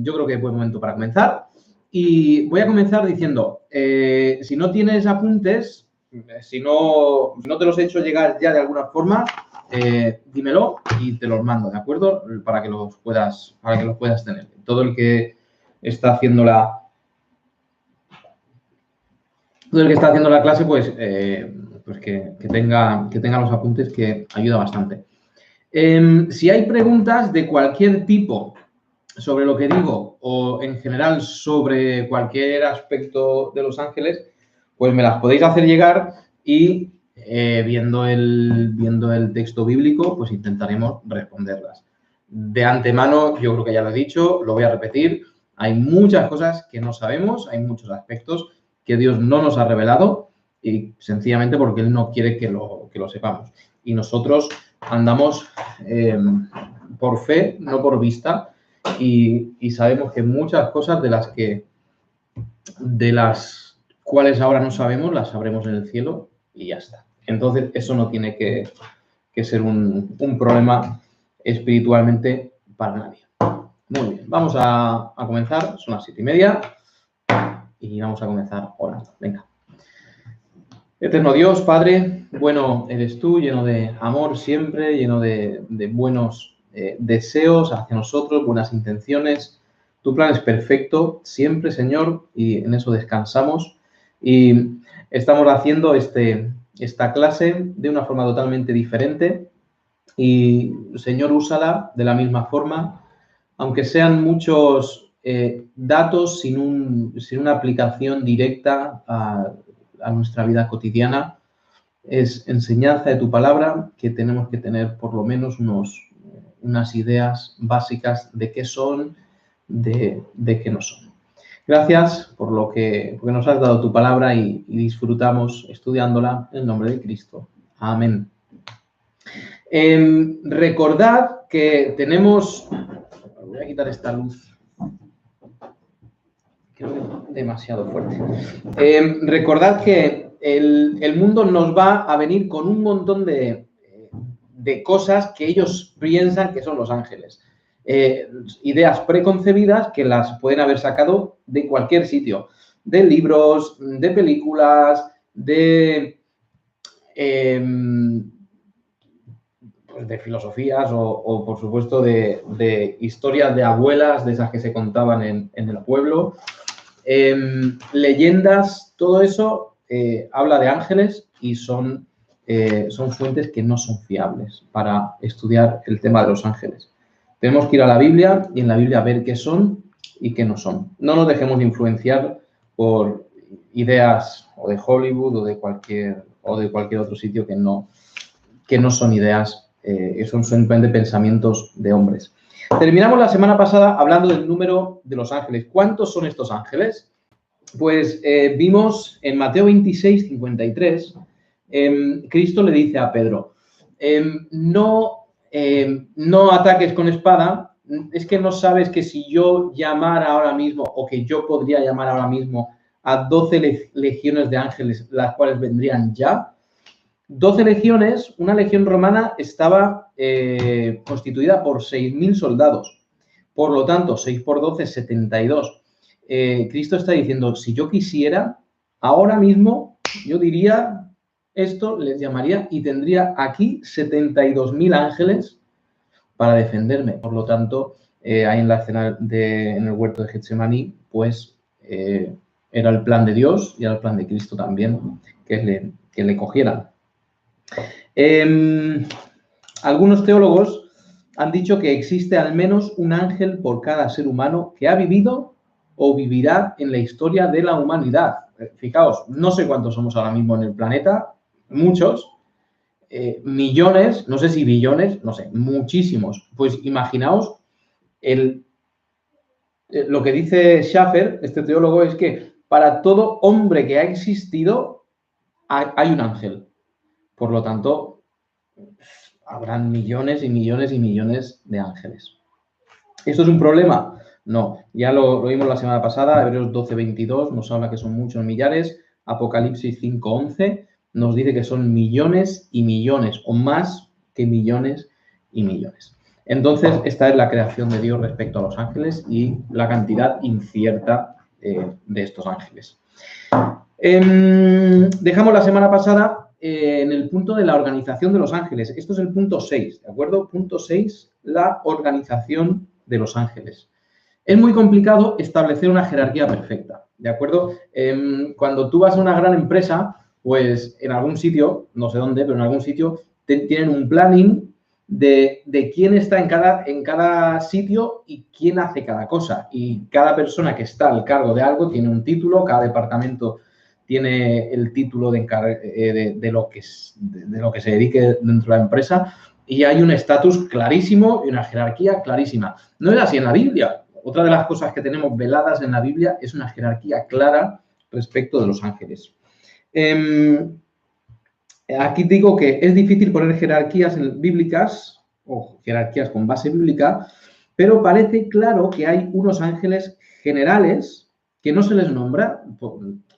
yo creo que es buen momento para comenzar. Y voy a comenzar diciendo, si no tienes apuntes, si no te los he hecho llegar ya de alguna forma, dímelo y te los mando, ¿de acuerdo? Para que los puedas tener. Todo el que está haciendo la clase, pues que tenga los apuntes, que ayuda bastante. Si hay preguntas de cualquier tipo sobre lo que digo o en general sobre cualquier aspecto de los ángeles, pues me las podéis hacer llegar y viendo el texto bíblico, pues intentaremos responderlas. De antemano, yo creo que ya lo he dicho, lo voy a repetir, hay muchas cosas que no sabemos, hay muchos aspectos que Dios no nos ha revelado y sencillamente porque Él no quiere que lo sepamos. Y nosotros andamos por fe, no por vista, y sabemos que muchas cosas de las cuales ahora no sabemos, las sabremos en el cielo y ya está. Entonces, eso no tiene que ser un problema espiritualmente para nadie. Muy bien, vamos a comenzar, son las 7:30 y vamos a comenzar orando. Venga. Eterno Dios, Padre, bueno eres tú, lleno de amor siempre, lleno de buenos deseos hacia nosotros, buenas intenciones. Tu plan es perfecto siempre, Señor, y en eso descansamos. Y estamos haciendo esta clase de una forma totalmente diferente. Y, Señor, úsala de la misma forma, aunque sean muchos datos sin una aplicación directa a nuestra vida cotidiana. Es enseñanza de tu palabra que tenemos que tener por lo menos unas ideas básicas de qué son, de qué no son. Gracias porque nos has dado tu palabra y disfrutamos estudiándola en el nombre de Cristo. Amén. Recordad que tenemos... Voy a quitar esta luz. Creo que es demasiado fuerte. Recordad que el mundo nos va a venir con un montón de cosas que ellos piensan que son los ángeles. Ideas preconcebidas que las pueden haber sacado de cualquier sitio. De libros, de películas, de filosofías o por supuesto, de historias de abuelas, de esas que se contaban en el pueblo. Leyendas, todo eso habla de ángeles y son fuentes que no son fiables para estudiar el tema de los ángeles. Tenemos que ir a la Biblia y en la Biblia ver qué son y qué no son. No nos dejemos influenciar por ideas o de Hollywood o de cualquier otro sitio que no son ideas, son simplemente pensamientos de hombres. Terminamos la semana pasada hablando del número de los ángeles. ¿Cuántos son estos ángeles? Pues vimos en Mateo 26, 53, Cristo le dice a Pedro, no ataques con espada, es que no sabes que si yo llamara ahora mismo, o que yo podría llamar ahora mismo a 12 legiones de ángeles, las cuales vendrían ya. 12 legiones, una legión romana estaba constituida por 6.000 soldados. Por lo tanto, 6 por 12 es 72. Cristo está diciendo, si yo quisiera, ahora mismo, yo diría esto, les llamaría y tendría aquí 72.000 ángeles para defenderme. Por lo tanto, ahí en la escena en el huerto de Getsemaní, pues era el plan de Dios y era el plan de Cristo también, que le cogieran. Algunos teólogos han dicho que existe al menos un ángel por cada ser humano que ha vivido o vivirá en la historia de la humanidad. Fijaos, no sé cuántos somos ahora mismo en el planeta, muchos, millones, no sé si billones, no sé, muchísimos. Pues imaginaos, lo que dice Schaffer, este teólogo, es que para todo hombre que ha existido hay un ángel. Por lo tanto, habrán millones y millones y millones de ángeles. ¿Esto es un problema? No. Ya lo vimos la semana pasada, Hebreos 12:22 nos habla que son muchos millares, Apocalipsis 5:11 nos dice que son millones y millones, o más que millones y millones. Entonces, esta es la creación de Dios respecto a los ángeles y la cantidad incierta de estos ángeles. Dejamos la semana pasada en el punto de la organización de los ángeles. Esto es el punto 6, ¿de acuerdo? Punto 6, la organización de los ángeles. Es muy complicado establecer una jerarquía perfecta, ¿de acuerdo? Cuando tú vas a una gran empresa, pues en algún sitio, no sé dónde, pero en algún sitio tienen un planning de quién está en cada sitio y quién hace cada cosa. Y cada persona que está al cargo de algo tiene un título, cada departamento tiene el título de lo que se dedique dentro de la empresa y hay un estatus clarísimo y una jerarquía clarísima. No es así en la Biblia. Otra de las cosas que tenemos veladas en la Biblia es una jerarquía clara respecto de los ángeles. Aquí digo que es difícil poner jerarquías bíblicas o jerarquías con base bíblica, pero parece claro que hay unos ángeles generales que no se les nombra,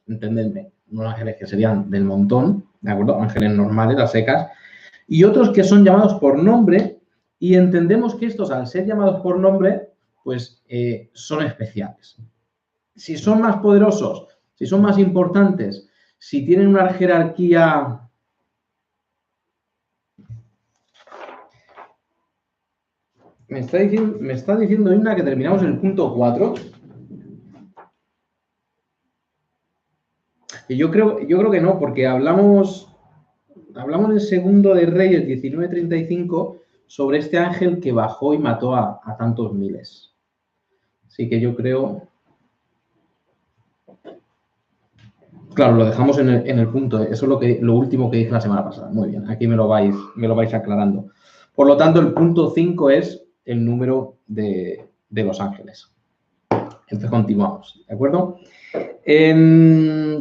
entendedme, unos ángeles que serían del montón, ¿de acuerdo? Ángeles normales, a secas, y otros que son llamados por nombre y entendemos que estos, al ser llamados por nombre, pues son especiales. Si son más poderosos, si son más importantes, si tienen una jerarquía... Me está diciendo Inna que terminamos en el punto 4. Y yo creo que no, porque hablamos en segundo de Reyes 19:35 sobre este ángel que bajó y mató a tantos miles. Así que yo creo... Claro, lo dejamos en el punto. Eso es lo último que dije la semana pasada. Muy bien, aquí me lo vais aclarando. Por lo tanto, el punto 5 es el número de los ángeles. Entonces continuamos, ¿de acuerdo?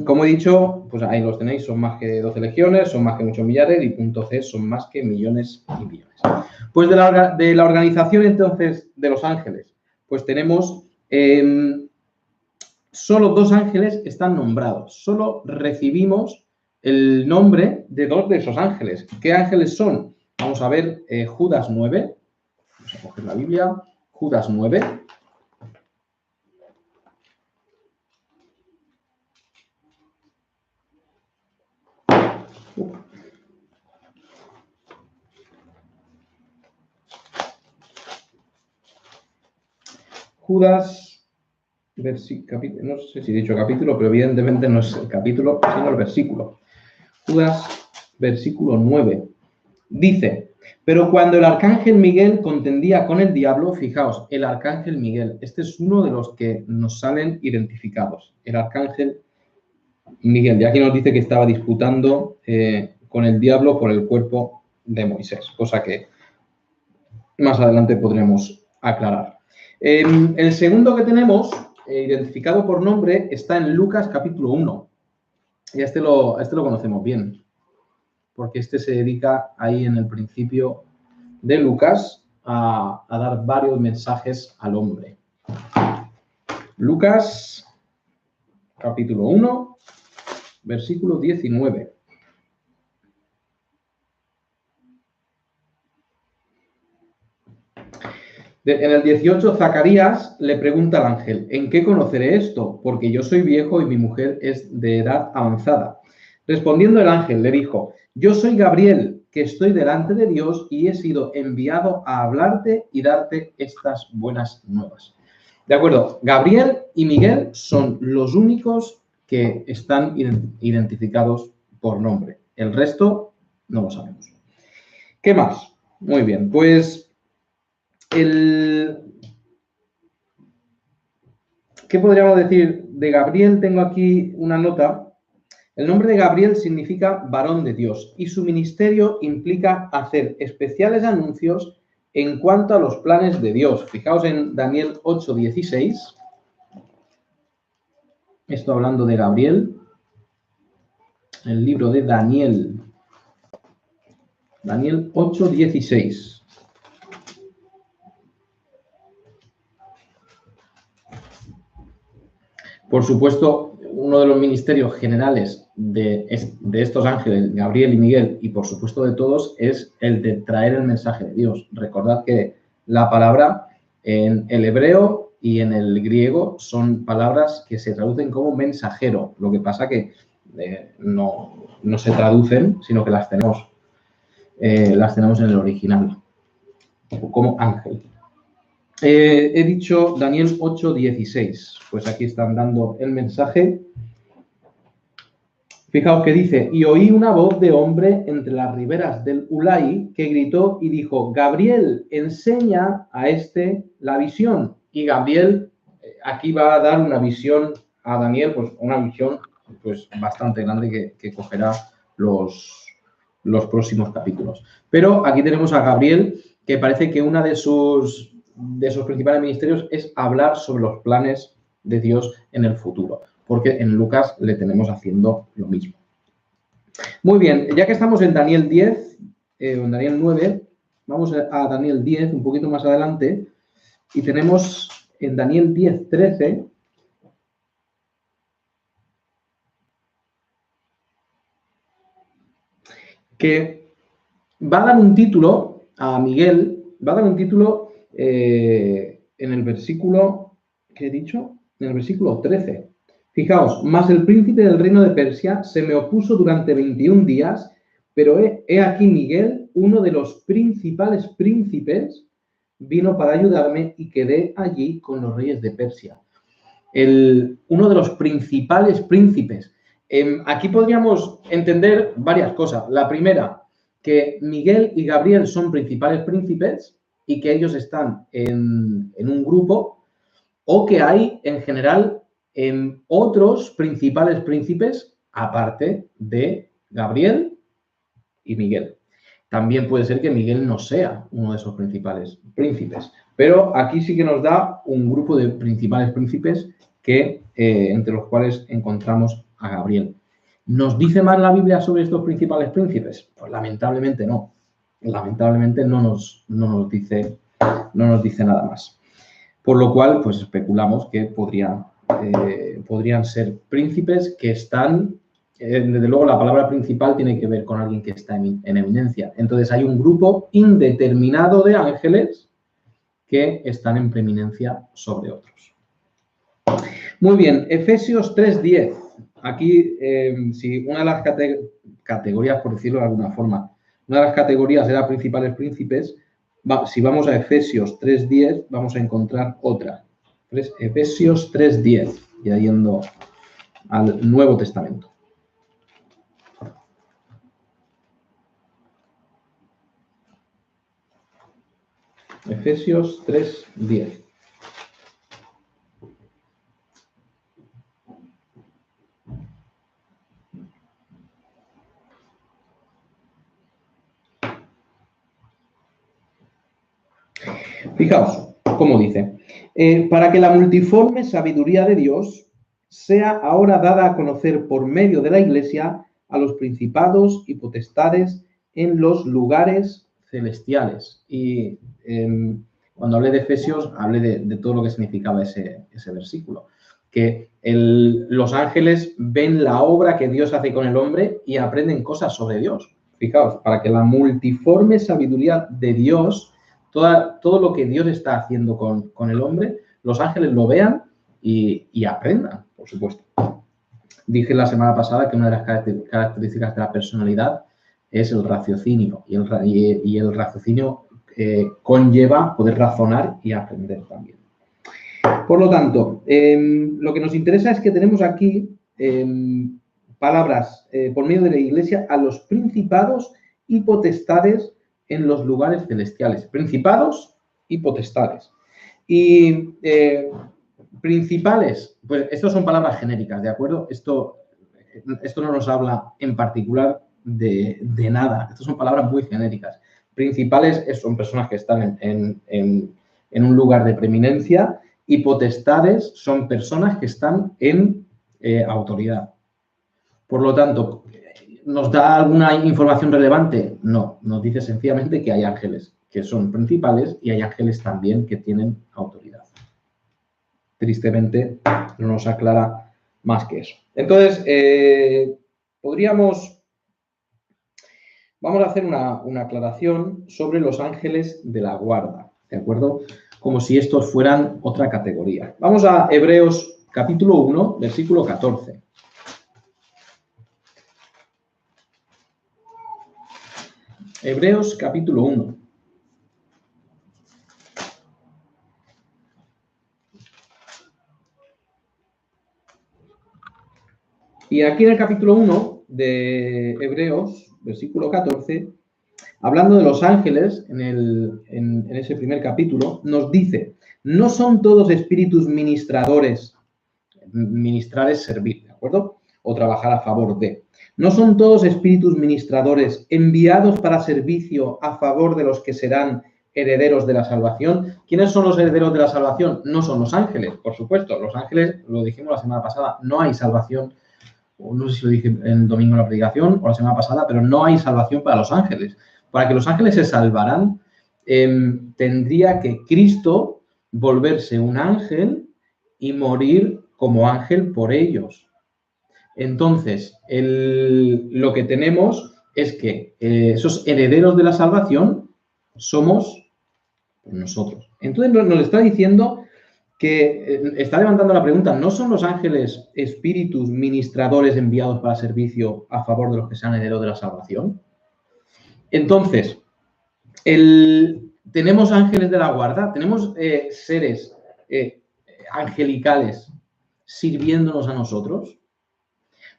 Como he dicho, pues ahí los tenéis, son más que 12 legiones, son más que muchos millares y punto C son más que millones y millones. Pues de la organización entonces de los ángeles, pues tenemos solo 2 ángeles están nombrados, solo recibimos el nombre de 2 de esos ángeles. ¿Qué ángeles son? Vamos a ver Judas 9, vamos a coger la Biblia, Judas 9. Judas, no sé si he dicho capítulo, pero evidentemente no es el capítulo, sino el versículo. Judas, versículo 9. Dice, pero cuando el arcángel Miguel contendía con el diablo, fijaos, el arcángel Miguel, este es uno de los que nos salen identificados, el arcángel Miguel. Y aquí nos dice que estaba disputando con el diablo por el cuerpo de Moisés, cosa que más adelante podremos aclarar. El segundo que tenemos, identificado por nombre, está en Lucas capítulo 1. Y este lo conocemos bien, porque este se dedica ahí en el principio de Lucas a dar varios mensajes al hombre. Lucas capítulo 1, versículo 19. En el 18, Zacarías le pregunta al ángel, ¿en qué conoceré esto? Porque yo soy viejo y mi mujer es de edad avanzada. Respondiendo el ángel le dijo, yo soy Gabriel, que estoy delante de Dios y he sido enviado a hablarte y darte estas buenas nuevas. De acuerdo, Gabriel y Miguel son los únicos que están identificados por nombre. El resto no lo sabemos. ¿Qué más? Muy bien, pues... ¿Qué podríamos decir de Gabriel? Tengo aquí una nota. El nombre de Gabriel significa varón de Dios y su ministerio implica hacer especiales anuncios en cuanto a los planes de Dios. Fijaos en Daniel 8:16. Esto hablando de Gabriel. El libro de Daniel. Daniel 8:16. Por supuesto, uno de los ministerios generales de estos ángeles, Gabriel y Miguel, y por supuesto de todos, es el de traer el mensaje de Dios. Recordad que La palabra en el hebreo y en el griego son palabras que se traducen como mensajero. Lo que pasa que no se traducen, sino que las tenemos en el original, como ángel. He dicho Daniel 8:16. Pues aquí están dando el mensaje. Fijaos que dice, y oí una voz de hombre entre las riberas del Ulai que gritó y dijo, Gabriel, enseña a este la visión. Y Gabriel aquí va a dar una visión a Daniel, pues una visión pues bastante grande que cogerá los próximos capítulos. Pero aquí tenemos a Gabriel, que parece que uno de sus principales ministerios es hablar sobre los planes de Dios en el futuro, porque en Lucas le tenemos haciendo lo mismo. Muy bien, ya que estamos en Daniel 10, en Daniel 9, vamos a Daniel 10, un poquito más adelante, y tenemos en Daniel 10:13 que va a dar un título a Miguel, va a dar un título en el versículo, ¿qué he dicho? En el versículo 13. Fijaos, mas el príncipe del reino de Persia se me opuso durante 21 días, pero he aquí Miguel, uno de los principales príncipes, vino para ayudarme y quedé allí con los reyes de Persia. Uno de los principales príncipes. Aquí podríamos entender varias cosas. La primera, que Miguel y Gabriel son principales príncipes y que ellos están en un grupo, o que hay en general otros principales príncipes aparte de Gabriel y Miguel. También puede ser que Miguel no sea uno de esos principales príncipes, pero aquí sí que nos da un grupo de principales príncipes que entre los cuales encontramos a Gabriel. ¿Nos dice más la Biblia sobre estos principales príncipes? Pues lamentablemente no. Lamentablemente no nos dice nada más. Por lo cual, pues especulamos que podrían ser príncipes que están, desde luego la palabra principal tiene que ver con alguien que está en eminencia. Entonces hay un grupo indeterminado de ángeles que están en preeminencia sobre otros. Muy bien, Efesios 3:10. Aquí, si una de las categorías, por decirlo de alguna forma, una de las categorías era principales príncipes, si vamos a Efesios 3:10, vamos a encontrar otra. Efesios 3:10, ya yendo al Nuevo Testamento. Efesios 3:10. Fijaos cómo dice, para que la multiforme sabiduría de Dios sea ahora dada a conocer por medio de la Iglesia a los principados y potestades en los lugares celestiales. Y cuando hablé de Efesios, hablé de todo lo que significaba ese versículo. Que los ángeles ven la obra que Dios hace con el hombre y aprenden cosas sobre Dios. Fijaos, para que la multiforme sabiduría de Dios, todo lo que Dios está haciendo con el hombre, los ángeles lo vean y aprendan, por supuesto. Dije la semana pasada que una de las características de la personalidad es el raciocinio, y el raciocinio conlleva poder razonar y aprender también. Por lo tanto, lo que nos interesa es que tenemos aquí palabras por medio de la Iglesia a los principados y potestades en los lugares celestiales. Principados y potestades. Y principales, pues estas son palabras genéricas, ¿de acuerdo? Esto no nos habla en particular de nada. Estas son palabras muy genéricas. Principales son personas que están en un lugar de preeminencia, y potestades son personas que están en autoridad. Por lo tanto, ¿nos da alguna información relevante? No, nos dice sencillamente que hay ángeles que son principales y hay ángeles también que tienen autoridad. Tristemente, no nos aclara más que eso. Entonces, vamos a hacer una aclaración sobre los ángeles de la guarda. ¿de acuerdo? Como si estos fueran otra categoría. Vamos a Hebreos capítulo 1, versículo 14. Hebreos capítulo 1. Y aquí en el capítulo 1 de Hebreos, versículo 14, hablando de los ángeles, en ese primer capítulo, nos dice, no son todos espíritus ministradores, ministrar es servir, ¿de acuerdo? O trabajar a favor de. No son todos espíritus ministradores enviados para servicio a favor de los que serán herederos de la salvación. ¿Quiénes son los herederos de la salvación? No son los ángeles, por supuesto. Los ángeles, lo dijimos la semana pasada, no hay salvación. No sé si lo dije el domingo en la predicación o la semana pasada, pero no hay salvación para los ángeles. Para que los ángeles se salvaran, tendría que Cristo volverse un ángel y morir como ángel por ellos. Entonces, lo que tenemos es que esos herederos de la salvación somos nosotros. Entonces nos está diciendo que está levantando la pregunta, ¿no son los ángeles espíritus ministradores enviados para servicio a favor de los que sean herederos de la salvación? Entonces, tenemos ángeles de la guarda, tenemos seres angelicales sirviéndonos a nosotros.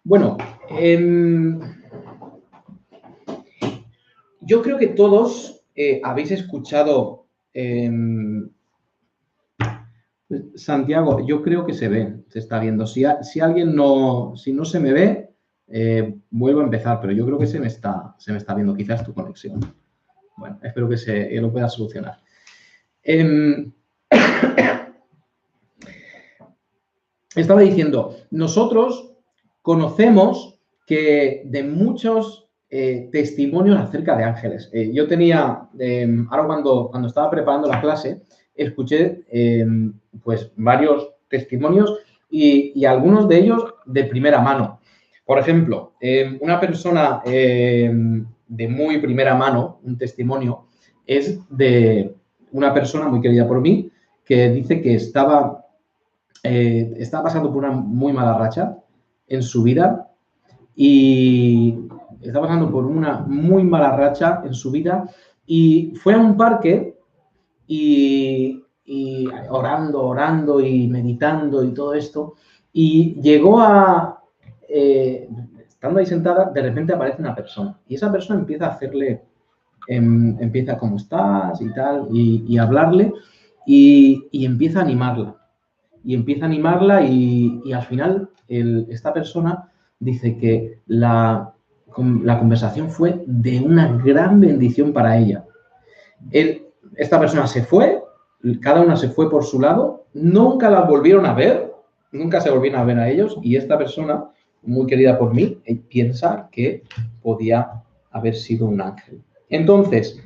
Bueno, yo creo que todos habéis escuchado, Santiago, yo creo que se ve, se está viendo. Si alguien no se me ve, vuelvo a empezar, pero yo creo que se me está viendo, quizás tu conexión. Bueno, espero que lo pueda solucionar. Estaba diciendo, nosotros conocemos que de muchos testimonios acerca de ángeles. Yo tenía, ahora cuando estaba preparando la clase, escuché pues varios testimonios y algunos de ellos de primera mano. Por ejemplo, una persona de muy primera mano, un testimonio, es de una persona muy querida por mí que dice que estaba pasando por una muy mala racha en su vida y estaba pasando por una muy mala racha en su vida y fue a un parque y orando y meditando y todo esto y llegó estando ahí sentada, de repente aparece una persona y esa persona empieza a hacerle, empieza ¿cómo estás? Y tal, y hablarle y empieza a animarla. Y empieza a animarla y al final esta persona dice que la conversación fue de una gran bendición para ella. Esta persona se fue, cada una se fue por su lado, nunca la volvieron a ver, nunca se volvieron a ver a ellos y esta persona, muy querida por mí, piensa que podía haber sido un ángel. Entonces,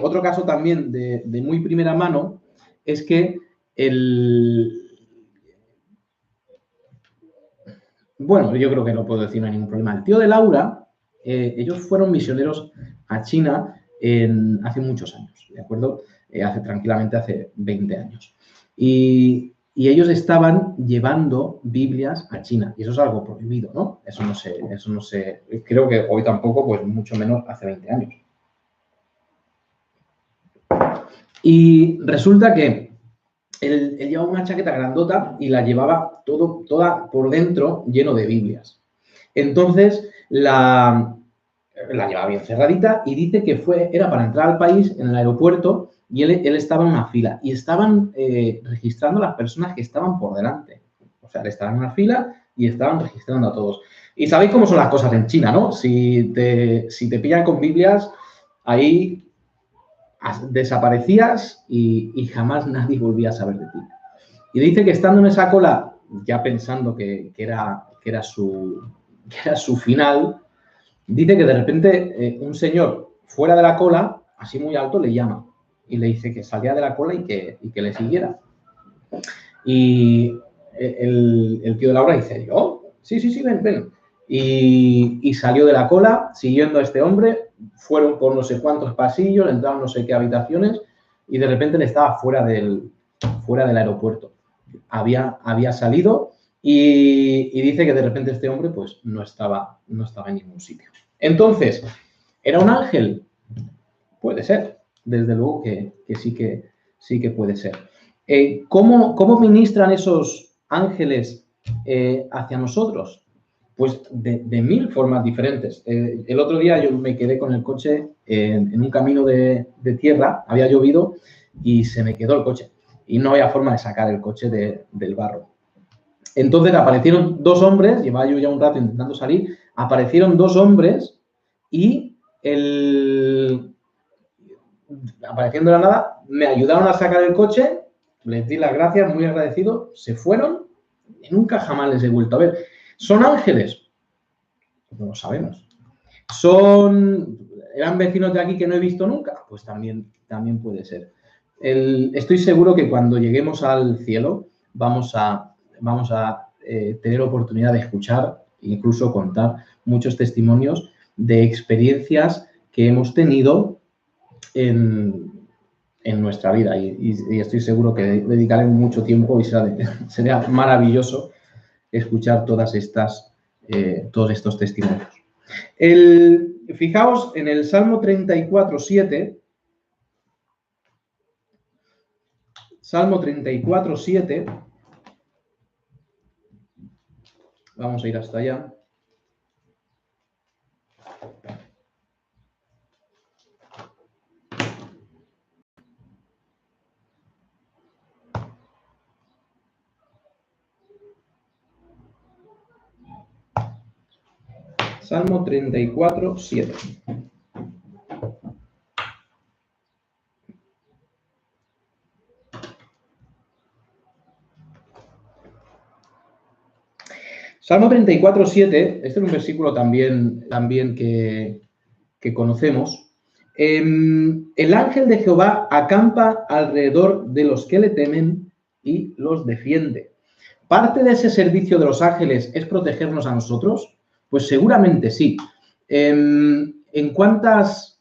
otro caso también de muy primera mano, es que bueno, yo creo que no puedo decir, no hay ningún problema. El tío de Laura, ellos fueron misioneros a China hace muchos años, ¿de acuerdo? Tranquilamente hace 20 años. Y ellos estaban llevando Biblias a China. Y eso es algo prohibido, ¿no? Eso no sé. Creo que hoy tampoco, pues mucho menos hace 20 años. Y resulta que él llevaba una chaqueta grandota y la llevaba toda por dentro lleno de Biblias. Entonces, la llevaba bien cerradita y dice que era para entrar al país en el aeropuerto y él estaba en una fila y estaban registrando a las personas que estaban por delante. O sea, él estaba en una fila y estaban registrando a todos. Y sabéis cómo son las cosas en China, ¿no? Si te pillan con Biblias, ahí desaparecías y jamás nadie volvía a saber de ti. Y dice que estando en esa cola, ya pensando que era su final, dice que de repente un señor fuera de la cola, así muy alto, le llama y le dice que saliera de la cola y que le siguiera. Y el tío de Laura dice, ¿yo? Sí, ven. Y salió de la cola siguiendo a este hombre fueron por no sé cuántos pasillos, entraron no sé qué habitaciones y de repente él estaba fuera del aeropuerto. Había salido y dice que de repente este hombre pues no estaba en ningún sitio. Entonces, ¿era un ángel? Puede ser, desde luego que sí que puede ser. ¿Cómo ministran esos ángeles hacia nosotros? Pues de mil formas diferentes. El otro día yo me quedé con el coche en un camino de tierra, había llovido y se me quedó el coche. Y no había forma de sacar el coche del barro. Entonces aparecieron dos hombres, llevaba yo ya un rato intentando salir, aparecieron dos hombres y apareciendo de la nada, me ayudaron a sacar el coche, les di las gracias, muy agradecido, se fueron y nunca jamás les he vuelto a ver. ¿Son ángeles? No lo sabemos. ¿Eran vecinos de aquí que no he visto nunca? Pues también puede ser. Estoy seguro que cuando lleguemos al cielo vamos a tener oportunidad de escuchar, incluso contar muchos testimonios de experiencias que hemos tenido en nuestra vida y estoy seguro que dedicaremos mucho tiempo y sería maravilloso escuchar todos estos testimonios. Fijaos en el Salmo 34:7. Salmo 34:7. Vamos a ir hasta allá. Salmo 34:7. Salmo 34:7, este es un versículo también que conocemos. El ángel de Jehová acampa alrededor de los que le temen y los defiende. ¿Parte de ese servicio de los ángeles es protegernos a nosotros? Pues seguramente sí. ¿En cuántas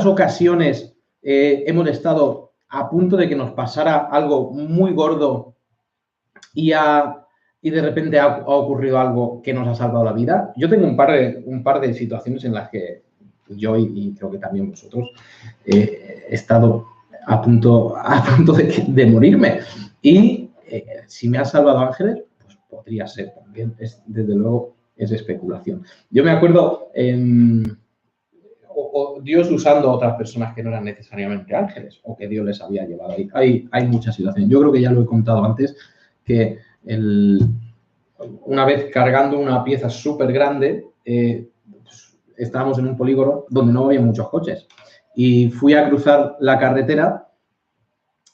ocasiones hemos estado a punto de que nos pasara algo muy gordo y de repente ha ocurrido algo que nos ha salvado la vida? Yo tengo un par de situaciones en las que yo y creo que también vosotros he estado a punto de morirme. Y si me ha salvado ángeles, pues podría ser también. Desde luego es especulación. Yo me acuerdo Dios usando a otras personas que no eran necesariamente ángeles o que Dios les había llevado ahí. Hay muchas situaciones. Yo creo que ya lo he contado antes, que una vez cargando una pieza súper grande, pues, estábamos en un polígono donde no había muchos coches y fui a cruzar la carretera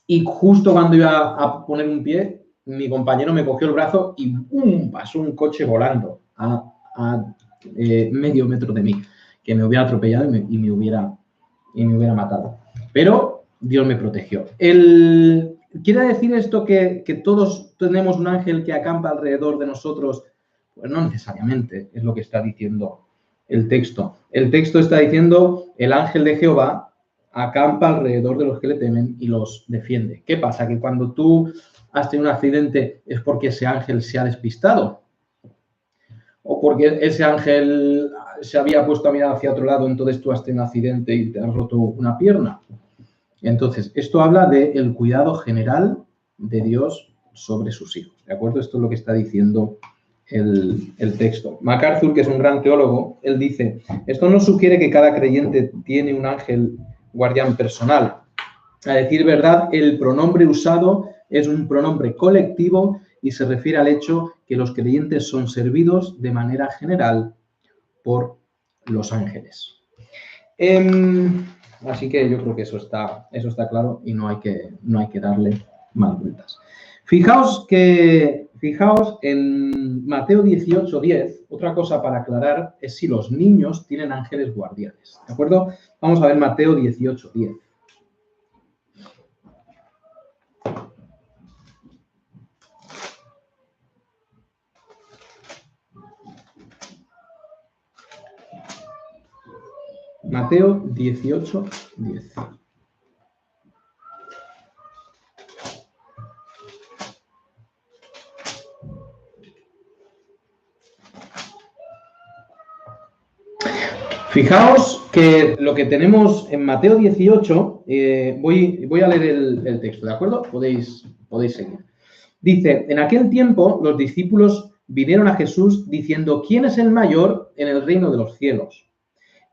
y justo cuando iba a poner un pie, mi compañero me cogió el brazo y ¡pum!, pasó un coche volando a medio metro de mí, que me hubiera atropellado y me hubiera matado. Pero Dios me protegió. ¿Quiere decir esto que todos tenemos un ángel que acampa alrededor de nosotros? Pues no necesariamente, es lo que está diciendo el texto. El texto está diciendo: el ángel de Jehová acampa alrededor de los que le temen y los defiende. ¿Qué pasa? ¿Que cuando tú has tenido un accidente es porque ese ángel se ha despistado? ¿O porque ese ángel se había puesto a mirar hacia otro lado, entonces tú has tenido un accidente y te has roto una pierna? Entonces, esto habla del cuidado general de Dios sobre sus hijos, ¿de acuerdo? Esto es lo que está diciendo el texto. MacArthur, que es un gran teólogo, él dice: esto no sugiere que cada creyente tiene un ángel guardián personal. A decir verdad, el pronombre usado es un pronombre colectivo y se refiere al hecho que los creyentes son servidos de manera general por los ángeles. Así que yo creo que eso está claro y no hay que darle más vueltas. Fijaos en Mateo 18:10, otra cosa para aclarar es si los niños tienen ángeles guardianes, ¿de acuerdo? Vamos a ver Mateo 18:10. Mateo 18, 10. Fijaos que lo que tenemos en Mateo 18, voy a leer el texto, ¿de acuerdo? Podéis seguir. Dice, en aquel tiempo los discípulos vinieron a Jesús diciendo, ¿quién es el mayor en el reino de los cielos?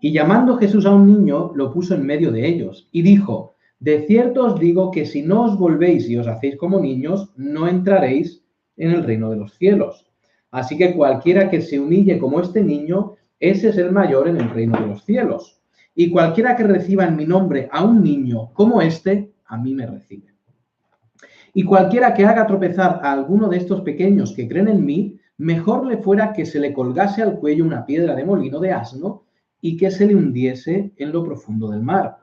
Y llamando Jesús a un niño, lo puso en medio de ellos y dijo, de cierto os digo que si no os volvéis y os hacéis como niños, no entraréis en el reino de los cielos. Así que cualquiera que se humille como este niño, ese es el mayor en el reino de los cielos. Y cualquiera que reciba en mi nombre a un niño como este, a mí me recibe. Y cualquiera que haga tropezar a alguno de estos pequeños que creen en mí, mejor le fuera que se le colgase al cuello una piedra de molino de asno y que se le hundiese en lo profundo del mar.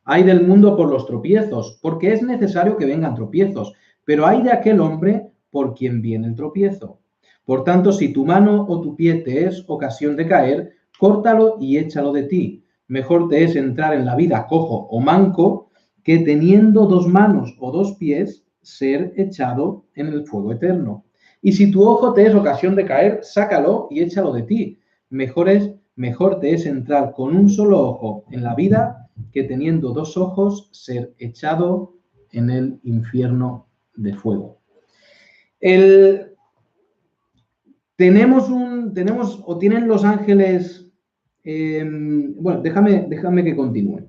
Ay del mundo por los tropiezos, porque es necesario que vengan tropiezos, pero ay de aquel hombre por quien viene el tropiezo. Por tanto, si tu mano o tu pie te es ocasión de caer, córtalo y échalo de ti. Mejor te es entrar en la vida cojo o manco que teniendo dos manos o dos pies ser echado en el fuego eterno. Y si tu ojo te es ocasión de caer, sácalo y échalo de ti. Mejor te es entrar con un solo ojo en la vida que teniendo dos ojos ser echado en el infierno de fuego. Tienen los ángeles, bueno, déjame que continúe.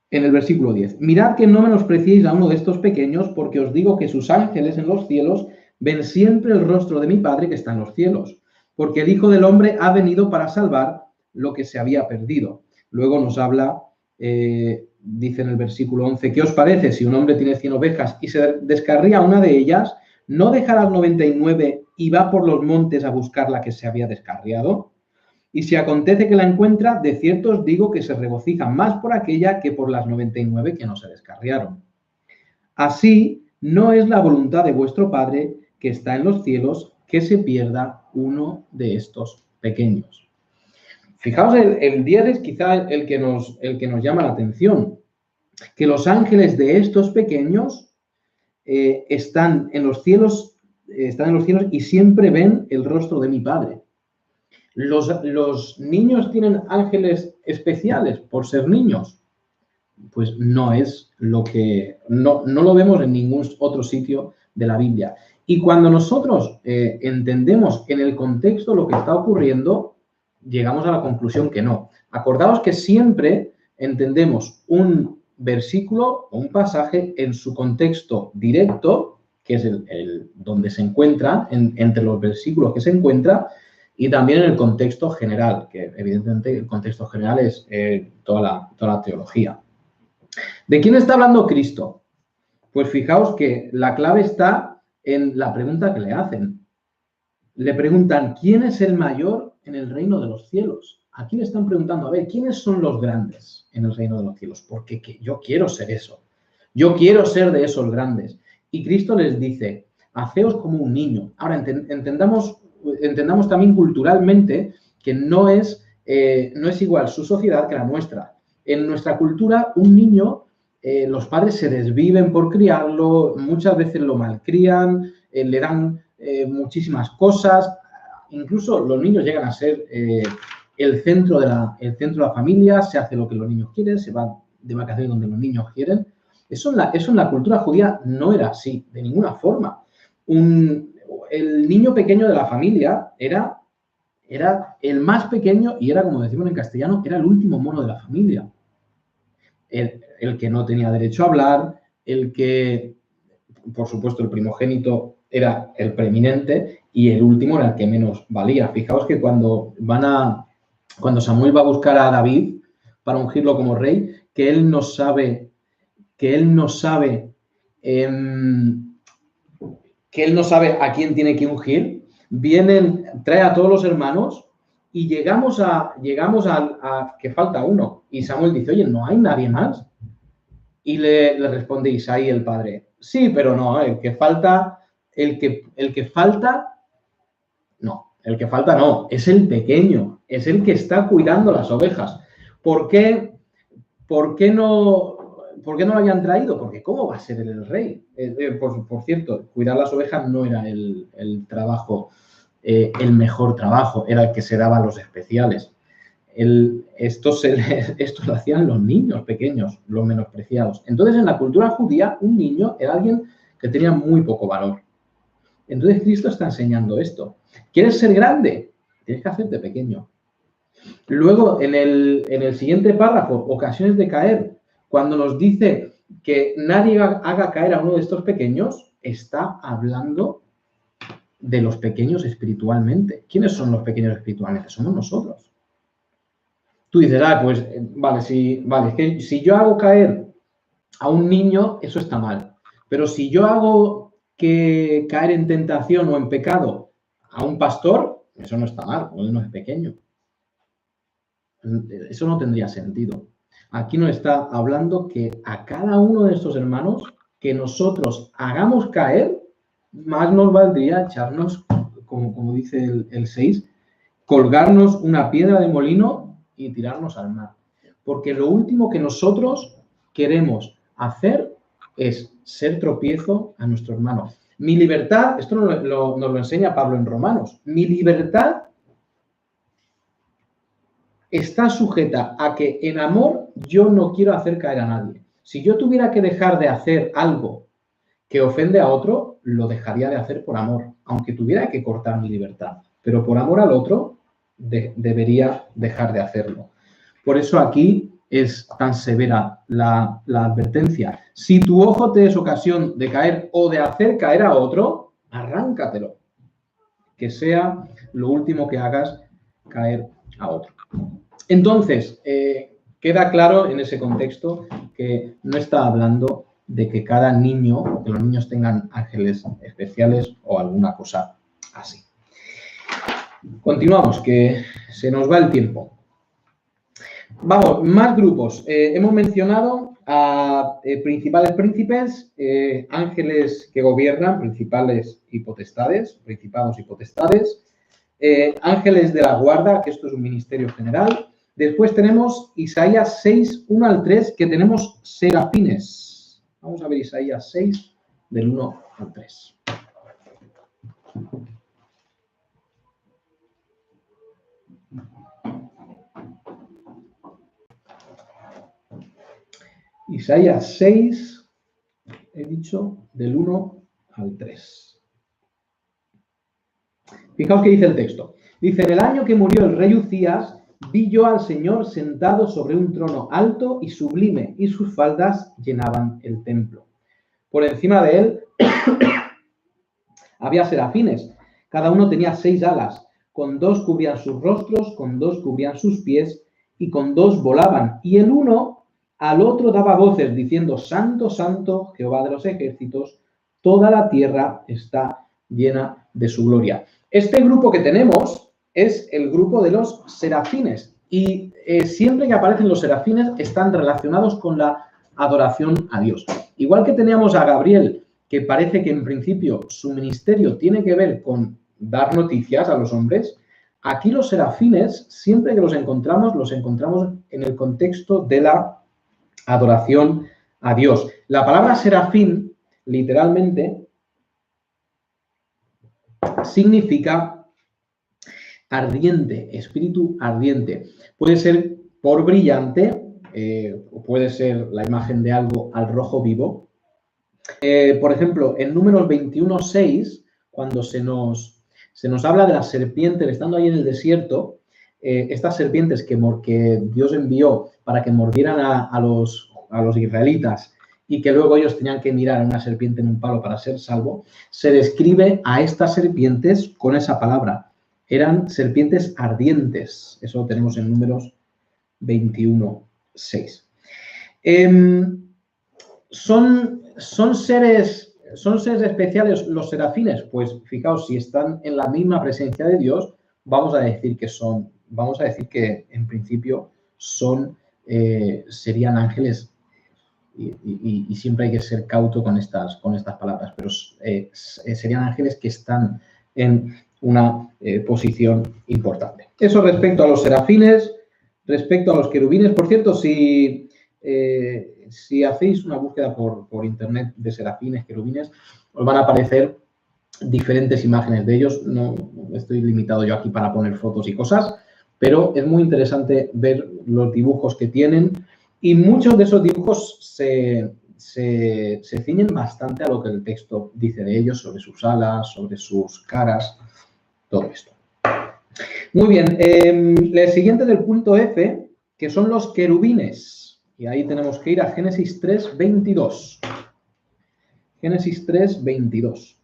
En el versículo 10. Mirad que no menospreciéis a uno de estos pequeños, porque os digo que sus ángeles en los cielos ven siempre el rostro de mi Padre que está en los cielos. Porque el Hijo del Hombre ha venido para salvar lo que se había perdido. Luego nos habla, dice en el versículo 11, ¿qué os parece si un hombre tiene 100 ovejas y se descarría una de ellas, no dejará las 99 y va por los montes a buscar la que se había descarriado? Y si acontece que la encuentra, de cierto os digo que se regocija más por aquella que por las 99 que no se descarriaron. Así no es la voluntad de vuestro Padre que está en los cielos que se pierda uno de estos pequeños. Fijaos, el 10 es quizá el que nos llama la atención, que los ángeles de estos pequeños están en los cielos y siempre ven el rostro de mi Padre. ¿Los niños tienen ángeles especiales por ser niños? Pues no es lo que... No lo vemos en ningún otro sitio de la Biblia. Y cuando nosotros entendemos en el contexto lo que está ocurriendo, llegamos a la conclusión que no. Acordaos que siempre entendemos un versículo o un pasaje en su contexto directo, que es el donde se encuentra, entre los versículos que se encuentra, y también en el contexto general, que evidentemente el contexto general es toda la teología. ¿De quién está hablando Cristo? Pues fijaos que la clave está en la pregunta que le hacen. Le preguntan, ¿quién es el mayor en el reino de los cielos? Aquí le están preguntando, a ver, ¿quiénes son los grandes en el reino de los cielos? Porque yo quiero ser eso. Yo quiero ser de esos grandes. Y Cristo les dice, haceos como un niño. Ahora, entendamos también culturalmente que no es igual su sociedad que la nuestra. En nuestra cultura, un niño, los padres se desviven por criarlo, muchas veces lo malcrían, le dan muchísimas cosas, incluso los niños llegan a ser el centro de la familia, se hace lo que los niños quieren, se va de vacaciones donde los niños quieren. Eso en la cultura judía no era así, de ninguna forma. El niño pequeño de la familia era el más pequeño y era, como decimos en castellano, era el último mono de la familia. El que no tenía derecho a hablar, el que, por supuesto, el primogénito era el preeminente y el último era el que menos valía. Fijaos que cuando Samuel va a buscar a David para ungirlo como rey, que él no sabe a quién tiene que ungir, trae a todos los hermanos y llegamos a que falta uno. Y Samuel dice, oye, ¿no hay nadie más? Y le responde Isaí, el padre, sí, pero no, el que falta, no, El que falta no, es el pequeño, es el que está cuidando las ovejas. ¿Por qué no lo habían traído? Porque ¿cómo va a ser él el rey? Por cierto, cuidar las ovejas no era el trabajo, el mejor trabajo, era el que se daba a los especiales. Esto lo hacían los niños pequeños, los menospreciados. Entonces, en la cultura judía, un niño era alguien que tenía muy poco valor. Entonces, Cristo está enseñando esto. ¿Quieres ser grande? Tienes que hacerte pequeño. Luego, en el siguiente párrafo, ocasiones de caer, cuando nos dice que nadie haga caer a uno de estos pequeños, está hablando de los pequeños espiritualmente. ¿Quiénes son los pequeños espiritualmente? Somos nosotros. Tú dices, pues, es que si yo hago caer a un niño, eso está mal. Pero si yo hago que caer en tentación o en pecado a un pastor, eso no está mal, porque él no es pequeño. Eso no tendría sentido. Aquí nos está hablando que a cada uno de estos hermanos que nosotros hagamos caer, más nos valdría echarnos, como dice el 6, colgarnos una piedra de molino y tirarnos al mar. Porque lo último que nosotros queremos hacer es ser tropiezo a nuestro hermano. Mi libertad, esto nos lo enseña Pablo en Romanos, mi libertad está sujeta a que en amor yo no quiero hacer caer a nadie. Si yo tuviera que dejar de hacer algo que ofende a otro, lo dejaría de hacer por amor, aunque tuviera que cortar mi libertad. Pero por amor al otro, debería dejar de hacerlo. Por eso aquí es tan severa la advertencia. Si tu ojo te es ocasión de caer o de hacer caer a otro, arráncatelo. Que sea lo último que hagas caer a otro. Entonces, queda claro en ese contexto que no está hablando de que cada niño, que los niños tengan ángeles especiales o alguna cosa así. Continuamos, que se nos va el tiempo. Vamos, más grupos. Hemos mencionado a principales príncipes, ángeles que gobiernan, principales y potestades, principados y potestades, ángeles de la guarda, que esto es un ministerio general. Después tenemos Isaías 6, 1 al 3, que tenemos serafines. Vamos a ver Isaías 6, del 1 al 3. Isaías 6, he dicho, del 1 al 3. Fijaos qué dice el texto. Dice, en el año que murió el rey Uzías, vi yo al Señor sentado sobre un trono alto y sublime, y sus faldas llenaban el templo. Por encima de él había serafines, cada uno tenía 6 alas, con 2 cubrían sus rostros, con 2 cubrían sus pies, y con 2 volaban, y el uno al otro daba voces, diciendo, Santo, Santo, Jehová de los ejércitos, toda la tierra está llena de su gloria. Este grupo que tenemos es el grupo de los serafines, y siempre que aparecen los serafines están relacionados con la adoración a Dios. Igual que teníamos a Gabriel, que parece que en principio su ministerio tiene que ver con dar noticias a los hombres, aquí los serafines, siempre que los encontramos en el contexto de la adoración a Dios. La palabra serafín, literalmente, significa ardiente, espíritu ardiente. Puede ser por brillante, o puede ser la imagen de algo al rojo vivo. Por ejemplo, en Números 21:6, cuando se nos habla de las serpientes, estando ahí en el desierto, estas serpientes que Dios envió para que mordieran a los israelitas y que luego ellos tenían que mirar a una serpiente en un palo para ser salvo, se describe a estas serpientes con esa palabra. Eran serpientes ardientes. Eso lo tenemos en Números 21:6. ¿Son seres especiales los serafines? Pues fijaos, si están en la misma presencia de Dios, vamos a decir que en principio serían ángeles, y siempre hay que ser cauto con estas palabras, pero serían ángeles que están en una posición importante. Eso respecto a los serafines. Respecto a los querubines, por cierto, si hacéis una búsqueda por internet de serafines, querubines, os van a aparecer diferentes imágenes de ellos. No estoy limitado yo aquí para poner fotos y cosas, pero es muy interesante ver los dibujos que tienen y muchos de esos dibujos se ciñen bastante a lo que el texto dice de ellos, sobre sus alas, sobre sus caras, todo esto. Muy bien, el siguiente del punto F, que son los querubines. Y ahí tenemos que ir a Génesis 3, 22. Génesis 3, 22.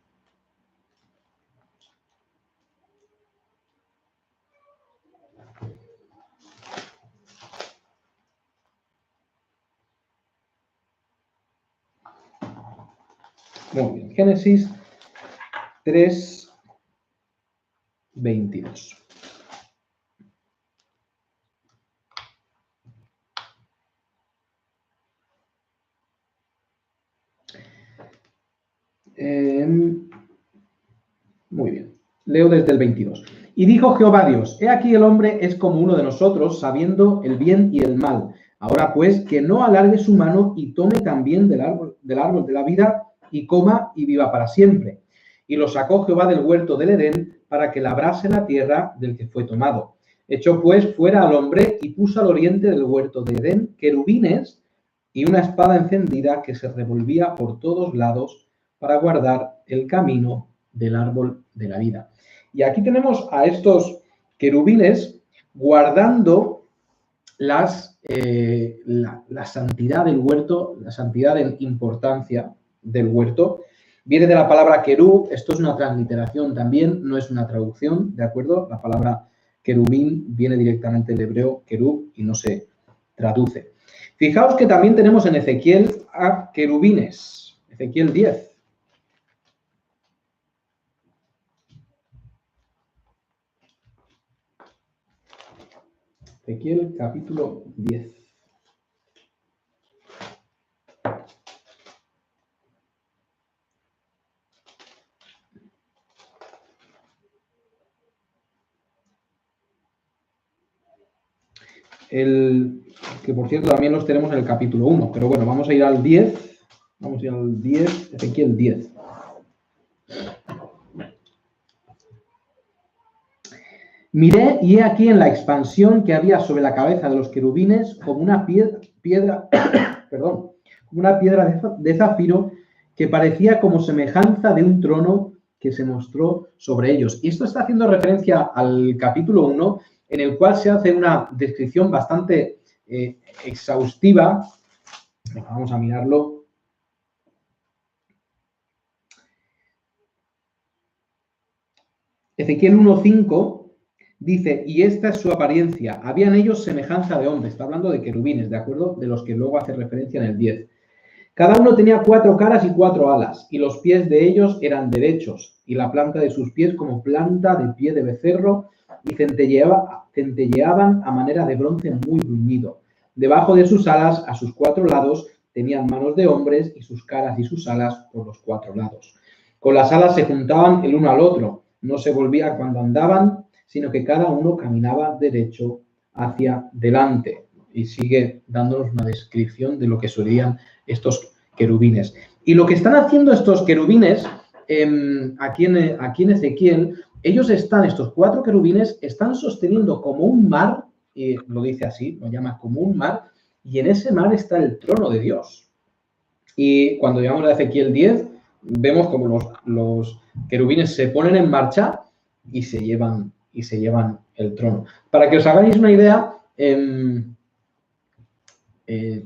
Muy bien, Génesis 3, 22. Muy bien, leo desde el 22. Y dijo Jehová Dios, he aquí el hombre es como uno de nosotros, sabiendo el bien y el mal. Ahora pues, que no alargue su mano y tome también del árbol de la vida y coma y viva para siempre. Y lo sacó Jehová del huerto del Edén para que labrase la tierra del que fue tomado. Echó pues fuera al hombre y puso al oriente del huerto de Edén querubines y una espada encendida que se revolvía por todos lados para guardar el camino del árbol de la vida. Y aquí tenemos a estos querubines guardando la santidad del huerto, la santidad en importancia del huerto. Viene de la palabra querub, esto es una transliteración también, no es una traducción, ¿de acuerdo? La palabra querubín viene directamente del hebreo querub y no se traduce. Fijaos que también tenemos en Ezequiel a querubines, Ezequiel 10. Ezequiel capítulo 10. Que por cierto también los tenemos en el capítulo 1, pero bueno, vamos a ir al 10. Vamos a ir al 10, Ezequiel 10. Miré y he aquí en la expansión que había sobre la cabeza de los querubines como una piedra perdón, como una piedra de zafiro que parecía como semejanza de un trono que se mostró sobre ellos. Y esto está haciendo referencia al capítulo 1, en el cual se hace una descripción bastante exhaustiva. Vamos a mirarlo. Ezequiel 1:5 dice, y esta es su apariencia. Habían ellos semejanza de hombre. Está hablando de querubines, ¿de acuerdo? De los que luego hace referencia en el 10. Cada uno tenía 4 caras y 4 alas, y los pies de ellos eran derechos, y la planta de sus pies como planta de pie de becerro, y centelleaban a manera de bronce muy bruñido. Debajo de sus alas, a sus 4 lados, tenían manos de hombres, y sus caras y sus alas por los 4 lados. Con las alas se juntaban el uno al otro, no se volvía cuando andaban, sino que cada uno caminaba derecho hacia delante. Y sigue dándonos una descripción de lo que serían estos querubines. Y lo que están haciendo estos querubines, aquí en Ezequiel, estos 4 querubines, están sosteniendo como un mar, y lo dice así, lo llama como un mar, y en ese mar está el trono de Dios. Y cuando llegamos a Ezequiel 10, vemos como los querubines se ponen en marcha y se llevan el trono. Para que os hagáis una idea,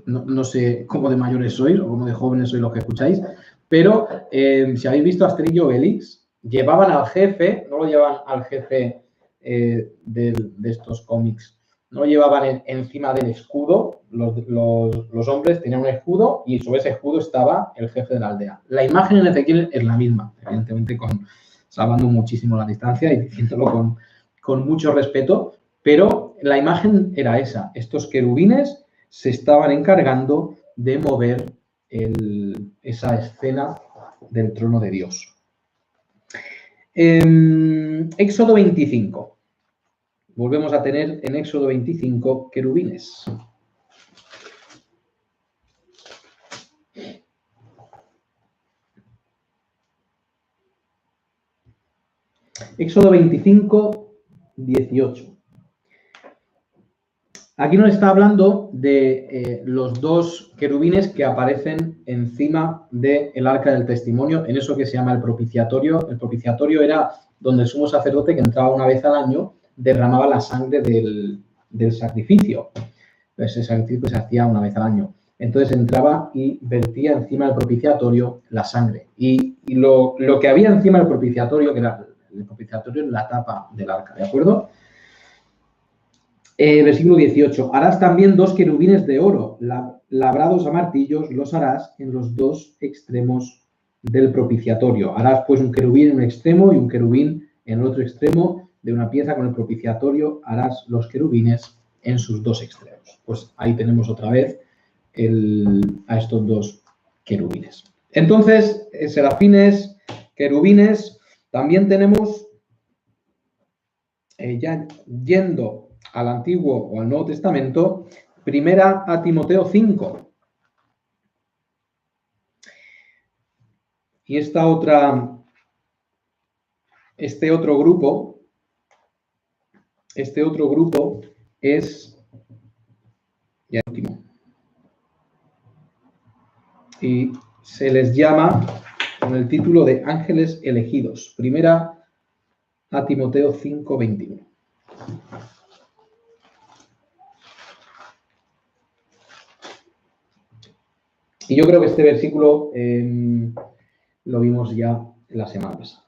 no sé cómo de mayores sois o cómo de jóvenes sois los que escucháis, pero si habéis visto Asterix y Obelix, llevaban al jefe, no lo llevaban al jefe de estos cómics, no lo llevaban encima del escudo, los hombres tenían un escudo y sobre ese escudo estaba el jefe de la aldea. La imagen en Ezequiel es la misma, evidentemente salvando muchísimo la distancia y diciéndolo con mucho respeto, pero la imagen era esa, estos querubines se estaban encargando de mover esa escena del trono de Dios. Éxodo 25. Volvemos a tener en Éxodo 25 querubines. Éxodo 25, 18. Aquí nos está hablando de los dos querubines que aparecen encima del arca del testimonio, en eso que se llama el propiciatorio. El propiciatorio era donde el sumo sacerdote, que entraba una vez al año, derramaba la sangre del sacrificio. Ese sacrificio se hacía una vez al año. Entonces entraba y vertía encima del propiciatorio la sangre. Y lo que había encima del propiciatorio, que era el propiciatorio, es la tapa del arca, ¿de acuerdo? Versículo 18. Harás también 2 querubines de oro, labrados a martillos, los harás en los 2 extremos del propiciatorio. Harás pues un querubín en un extremo y un querubín en el otro extremo de una pieza con el propiciatorio. Harás los querubines en sus 2 extremos. Pues ahí tenemos otra vez a estos 2 querubines. Entonces, serafines, querubines, también tenemos, ya yendo al Antiguo o al Nuevo Testamento, primera a Timoteo 5. Y este otro grupo es ya el último. Y se les llama con el título de ángeles elegidos. Primera a Timoteo 5, 21. Y yo creo que este versículo lo vimos ya la semana pasada.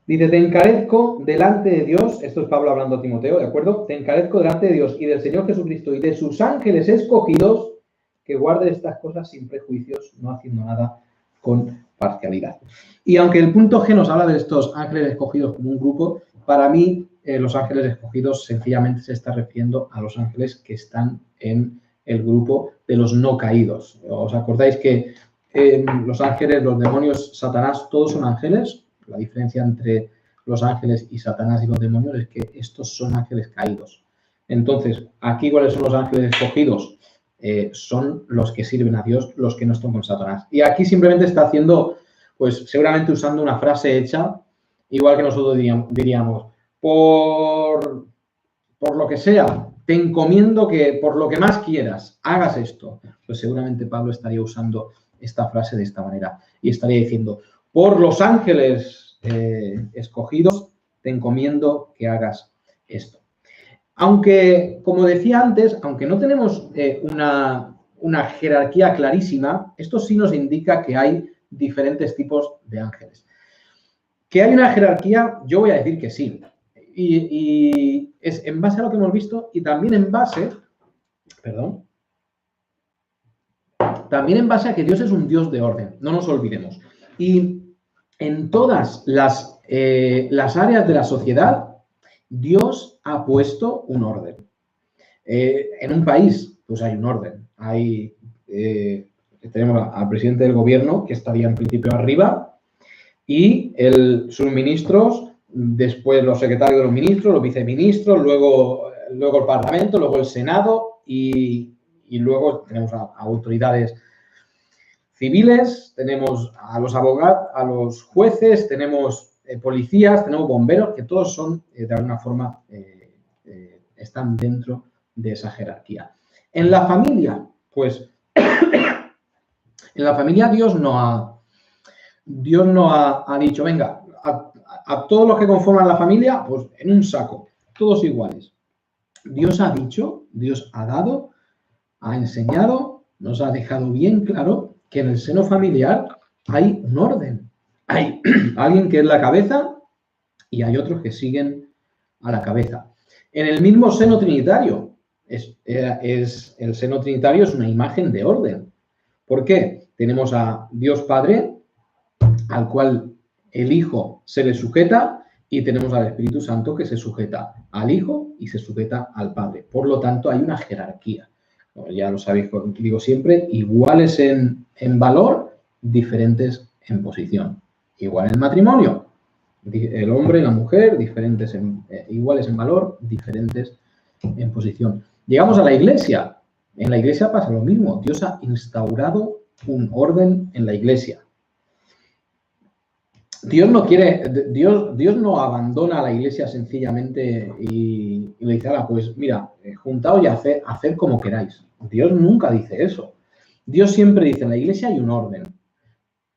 Dice, te encarezco delante de Dios, esto es Pablo hablando a Timoteo, ¿de acuerdo? Te encarezco delante de Dios y del Señor Jesucristo y de sus ángeles escogidos, que guarden estas cosas sin prejuicios, no haciendo nada con parcialidad. Y aunque el punto G nos habla de estos ángeles escogidos como un grupo, para mí los ángeles escogidos sencillamente se está refiriendo a los ángeles que están en el grupo de los no caídos. ¿Os acordáis que los ángeles, los demonios, Satanás, todos son ángeles? La diferencia entre los ángeles y Satanás y los demonios es que estos son ángeles caídos. Entonces, aquí, ¿cuáles son los ángeles escogidos? Son los que sirven a Dios, los que no están con Satanás. Y aquí simplemente está haciendo, pues seguramente usando una frase hecha, igual que nosotros diríamos, por lo que sea, te encomiendo que por lo que más quieras, hagas esto. Pues seguramente Pablo estaría usando esta frase de esta manera y estaría diciendo, por los ángeles escogidos, te encomiendo que hagas esto. Aunque, como decía antes, aunque no tenemos una jerarquía clarísima, esto sí nos indica que hay diferentes tipos de ángeles. ¿Que hay una jerarquía? Yo voy a decir que sí. Y es en base a lo que hemos visto y también en base, también en base a que Dios es un Dios de orden, no nos olvidemos. Y en todas las áreas de la sociedad, Dios ha puesto un orden. En un país, pues hay un orden. Tenemos al presidente del gobierno, que estaría en principio arriba, y sus ministros, después los secretarios de los ministros, los viceministros, luego el Parlamento, luego el Senado y luego tenemos a autoridades civiles, tenemos a los abogados, a los jueces, tenemos policías, tenemos bomberos, que todos son, de alguna forma, están dentro de esa jerarquía. En la familia, pues, en la familia Dios no ha dicho, venga, a todos los que conforman la familia, pues en un saco, todos iguales. Dios ha dicho, Dios ha dado, ha enseñado, nos ha dejado bien claro que en el seno familiar hay un orden. Hay alguien que es la cabeza y hay otros que siguen a la cabeza. En el mismo seno trinitario, el seno trinitario es una imagen de orden. ¿Por qué? Tenemos a Dios Padre, al cual el Hijo se le sujeta, y tenemos al Espíritu Santo que se sujeta al Hijo y se sujeta al Padre. Por lo tanto, hay una jerarquía. Ya lo sabéis, digo siempre, iguales en valor, diferentes en posición. Igual en el matrimonio. El hombre y la mujer, iguales en valor, diferentes en posición. Llegamos a la iglesia. En la iglesia pasa lo mismo. Dios ha instaurado un orden en la iglesia. Dios no abandona a la iglesia sencillamente y le dice, pues mira, juntaos y haced como queráis. Dios nunca dice eso. Dios siempre dice, en la iglesia hay un orden.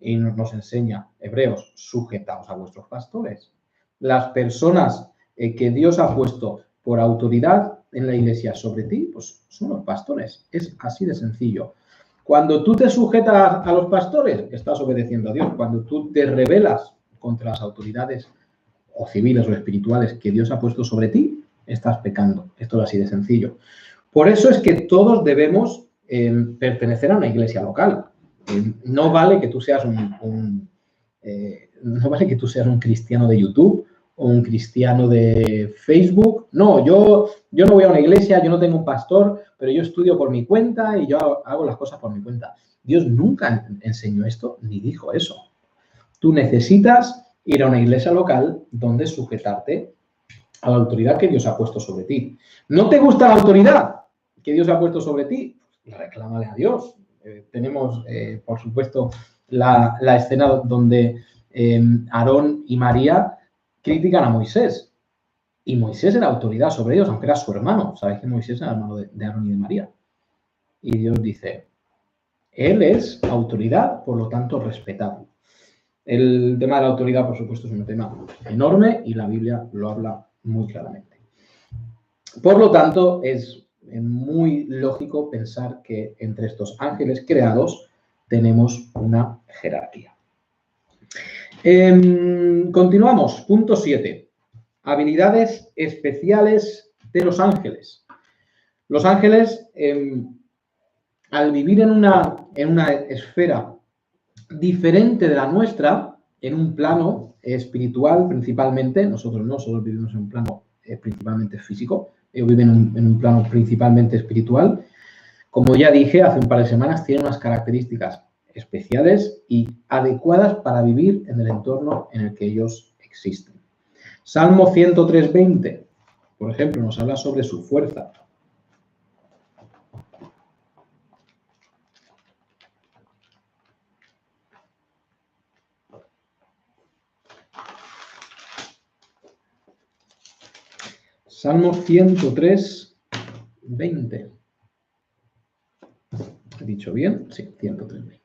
Y nos enseña, Hebreos, sujetaos a vuestros pastores. Las personas que Dios ha puesto por autoridad en la iglesia sobre ti, pues son los pastores. Es así de sencillo. Cuando tú te sujetas a los pastores, estás obedeciendo a Dios. Cuando tú te rebelas contra las autoridades o civiles o espirituales que Dios ha puesto sobre ti, estás pecando. Esto es así de sencillo. Por eso es que todos debemos pertenecer a una iglesia local. No vale que tú seas un cristiano de YouTube o un cristiano de Facebook. No, yo no voy a una iglesia, yo no tengo un pastor, pero yo estudio por mi cuenta y yo hago las cosas por mi cuenta. Dios nunca enseñó esto ni dijo eso. Tú necesitas ir a una iglesia local donde sujetarte a la autoridad que Dios ha puesto sobre ti. ¿No te gusta la autoridad que Dios ha puesto sobre ti? Reclámale a Dios. Tenemos, por supuesto, la escena donde Aarón y María critican a Moisés. Y Moisés era autoridad sobre ellos, aunque era su hermano. Sabéis que Moisés era hermano de Aarón y de María. Y Dios dice, él es autoridad, por lo tanto, respetable. El tema de la autoridad, por supuesto, es un tema enorme y la Biblia lo habla muy claramente. Por lo tanto, es muy lógico pensar que entre estos ángeles creados tenemos una jerarquía. Continuamos. Punto 7. Habilidades especiales de los ángeles. Los ángeles, al vivir en una esfera diferente de la nuestra, en un plano espiritual principalmente, nosotros vivimos en un plano principalmente físico, ellos viven en un plano principalmente espiritual. Como ya dije hace un par de semanas, tienen unas características especiales y adecuadas para vivir en el entorno en el que ellos existen. Salmo 103:20, por ejemplo, nos habla sobre su fuerza. Salmo 103:20. ¿He dicho bien? Sí, 103:20.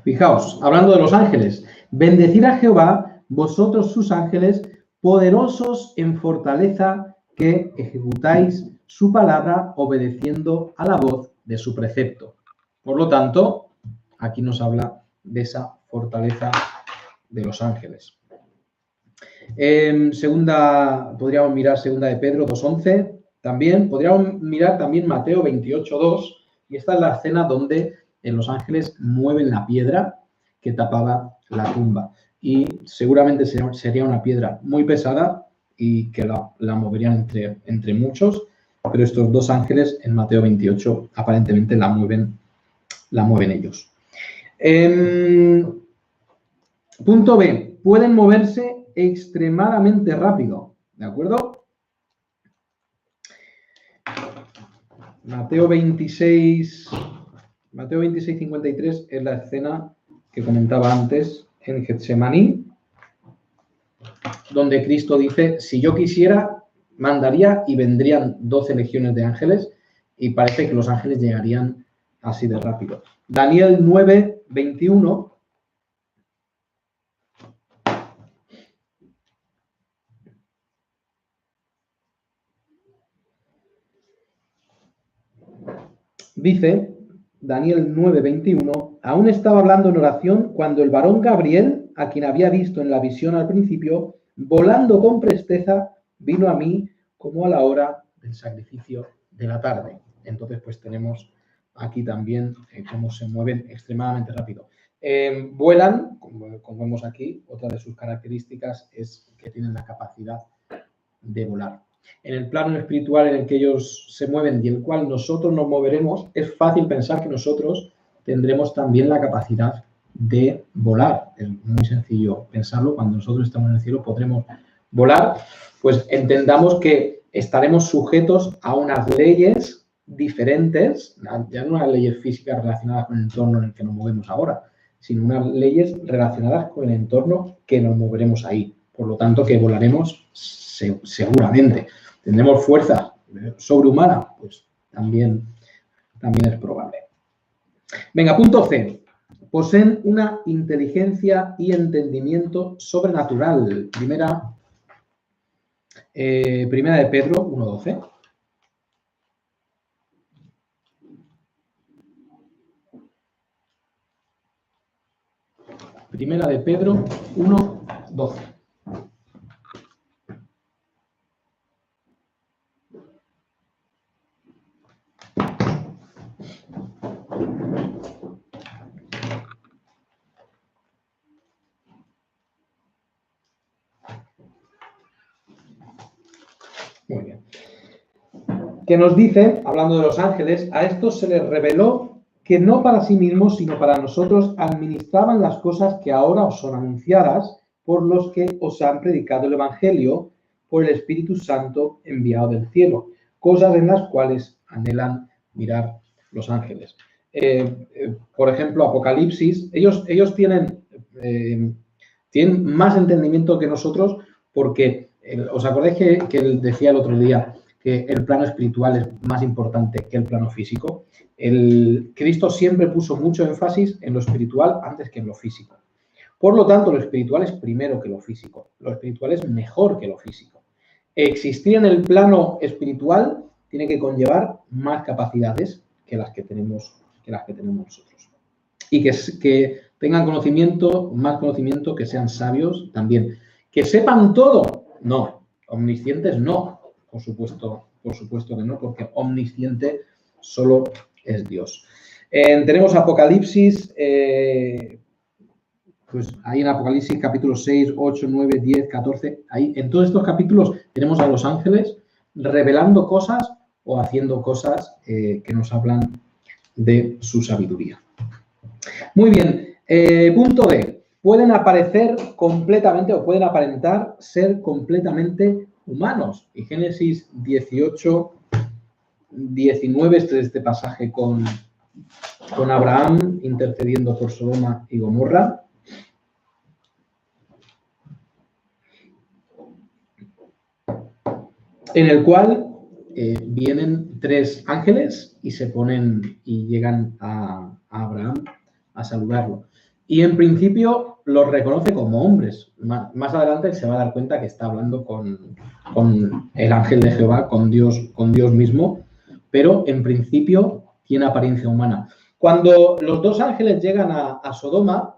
Fijaos, hablando de los ángeles, bendecid a Jehová, vosotros sus ángeles, poderosos en fortaleza, que ejecutáis su palabra obedeciendo a la voz de su precepto. Por lo tanto, aquí nos habla de esa fortaleza de los ángeles. Podríamos mirar segunda de Pedro 2:11, también podríamos mirar también Mateo 28:2, y esta es la escena donde los ángeles mueven la piedra que tapaba la tumba. Y seguramente sería una piedra muy pesada y que la moverían entre muchos, pero estos dos ángeles en Mateo 28 aparentemente la mueven ellos. Punto B. Pueden moverse extremadamente rápido. ¿De acuerdo? Mateo 26:53 es la escena que comentaba antes en Getsemaní, donde Cristo dice, si yo quisiera, mandaría y vendrían 12 legiones de ángeles, y parece que los ángeles llegarían así de rápido. Daniel 9:21. Dice, Daniel 9:21, aún estaba hablando en oración cuando el varón Gabriel, a quien había visto en la visión al principio, volando con presteza, vino a mí como a la hora del sacrificio de la tarde. Entonces, pues tenemos aquí también cómo se mueven extremadamente rápido. Vuelan, como vemos aquí, otra de sus características es que tienen la capacidad de volar. En el plano espiritual en el que ellos se mueven y el cual nosotros nos moveremos, es fácil pensar que nosotros tendremos también la capacidad de volar. Es muy sencillo pensarlo. Cuando nosotros estamos en el cielo podremos volar, pues entendamos que estaremos sujetos a unas leyes diferentes, ya no unas leyes físicas relacionadas con el entorno en el que nos movemos ahora, sino unas leyes relacionadas con el entorno que nos moveremos ahí. Por lo tanto, que volaremos seguramente. ¿Tendremos fuerza sobrehumana? Pues también es probable. Venga, punto C. Poseen una inteligencia y entendimiento sobrenatural. Primera de Pedro 1:12. Primera de Pedro 1:12. Muy bien. Que nos dice, hablando de los ángeles, a estos se les reveló que no para sí mismos, sino para nosotros administraban las cosas que ahora os son anunciadas por los que os han predicado el Evangelio por el Espíritu Santo enviado del cielo, cosas en las cuales anhelan mirar los ángeles. Por ejemplo, Apocalipsis, ellos tienen más entendimiento que nosotros porque, ¿os acordáis que él decía el otro día que el plano espiritual es más importante que el plano físico? Cristo siempre puso mucho énfasis en lo espiritual antes que en lo físico. Por lo tanto, lo espiritual es primero que lo físico. Lo espiritual es mejor que lo físico. Existir en el plano espiritual tiene que conllevar más capacidades que las que tenemos nosotros. Y que tengan conocimiento, más conocimiento, que sean sabios también. Que sepan todo, no. Omniscientes no. Por supuesto que no, porque omnisciente solo es Dios. Tenemos Apocalipsis, pues ahí en Apocalipsis capítulo 6, 8, 9, 10, 14, ahí en todos estos capítulos tenemos a los ángeles revelando cosas o haciendo cosas que nos hablan de su sabiduría. Muy bien, punto D. Pueden aparecer completamente o pueden aparentar ser completamente humanos. Y Génesis 18, 19, este pasaje con Abraham intercediendo por Sodoma y Gomorra. En el cual vienen 3 ángeles y se ponen y llegan a Abraham a saludarlo. Y en principio los reconoce como hombres. Más adelante se va a dar cuenta que está hablando con el ángel de Jehová, con Dios mismo, pero en principio tiene apariencia humana. Cuando los 2 ángeles llegan a Sodoma,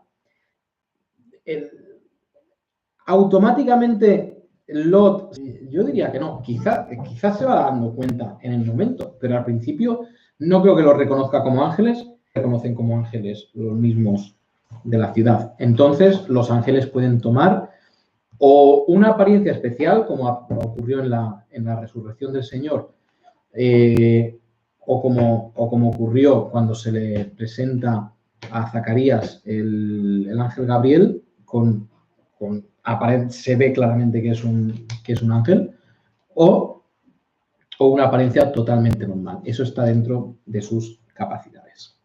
automáticamente Lot, yo diría que no, quizás se va dando cuenta en el momento, pero al principio no creo que los reconozca como ángeles, reconocen como ángeles los mismos de la ciudad. Entonces, los ángeles pueden tomar o una apariencia especial, como ocurrió en la resurrección del Señor, o como ocurrió cuando se le presenta a Zacarías el ángel Gabriel, se ve claramente que es un ángel, o una apariencia totalmente normal. Eso está dentro de sus capacidades.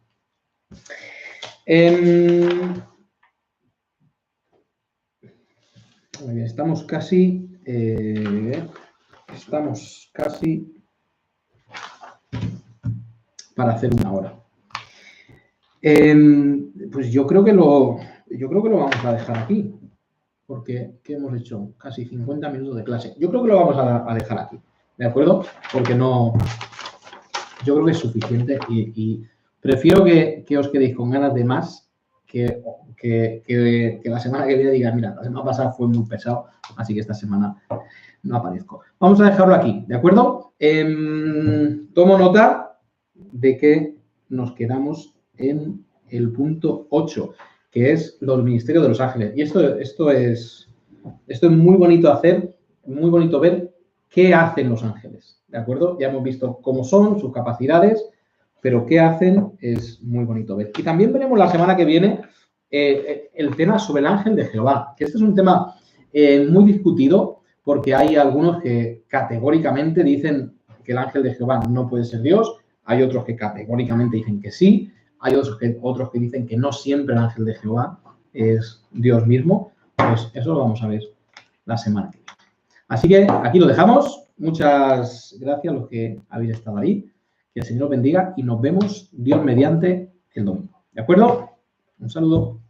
Muy bien, estamos casi para hacer 1 hora. Pues yo creo que lo vamos a dejar aquí, porque ¿qué hemos hecho? Casi 50 minutos de clase. Yo creo que lo vamos a dejar aquí, ¿de acuerdo? Porque yo creo que es suficiente y prefiero que os quedéis con ganas de más que la semana que viene digan, mira, la semana pasada fue muy pesado, así que esta semana no aparezco. Vamos a dejarlo aquí, ¿de acuerdo? Tomo nota de que nos quedamos en el punto 8, que es los ministerios de los ángeles. Y esto es muy bonito hacer, muy bonito ver qué hacen los ángeles, ¿de acuerdo? Ya hemos visto cómo son, sus capacidades, pero qué hacen es muy bonito ver. Y también veremos la semana que viene el tema sobre el ángel de Jehová, que este es un tema muy discutido porque hay algunos que categóricamente dicen que el ángel de Jehová no puede ser Dios, hay otros que categóricamente dicen que sí, hay otros que dicen que no siempre el ángel de Jehová es Dios mismo. Pues eso lo vamos a ver la semana que viene. Así que aquí lo dejamos. Muchas gracias a los que habéis estado ahí. Que el Señor os bendiga y nos vemos, Dios mediante, el domingo. ¿De acuerdo? Un saludo.